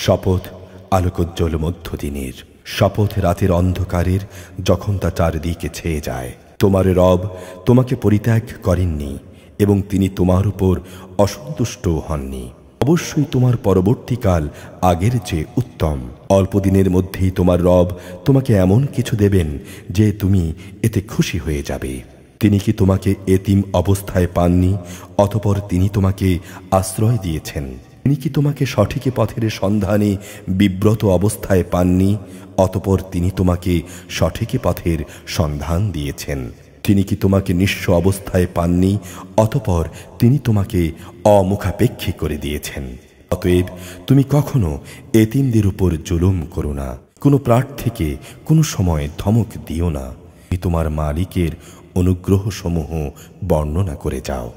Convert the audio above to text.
শপথ আলোকোজ্জ্বল মধ্যদিনের, শপথ রাতের অন্ধকারের যখন তা চারদিকে ছেয়ে যায়। তোমার রব তোমাকে পরিত্যাগ করেননি এবং তিনি তোমার উপর অসন্তুষ্ট হননি। অবশ্যই তোমার পরবর্তীকাল আগের চেয়ে উত্তম। অল্প দিনের মধ্যেই তোমার রব তোমাকে এমন কিছু দেবেন যে তুমি এতে খুশি হয়ে যাবে। তিনি কি তোমাকে এতিম অবস্থায় পাননি, অতঃপর তিনি তোমাকে আশ্রয় দিয়েছেন? তিনি কি তোমাকে সঠিক পথের সন্ধানে বিব্রত অবস্থায় পাননি, অতঃপর তিনি তোমাকে সঠিক পথের সন্ধান দিয়েছেন? তিনি কি তোমাকে নিঃস্ব অবস্থায় পাননি, অতঃপর তিনি তোমাকে অমুখাপেক্ষী করে দিয়েছেন? অতএব তুমি কখনো এতিমদের উপর জুলুম করো না, কোনো প্রার্থীকে কোনো সময় ধমক দিও না। তুমি তোমার মালিকের অনুগ্রহ সমূহ বর্ণনা করে যাও।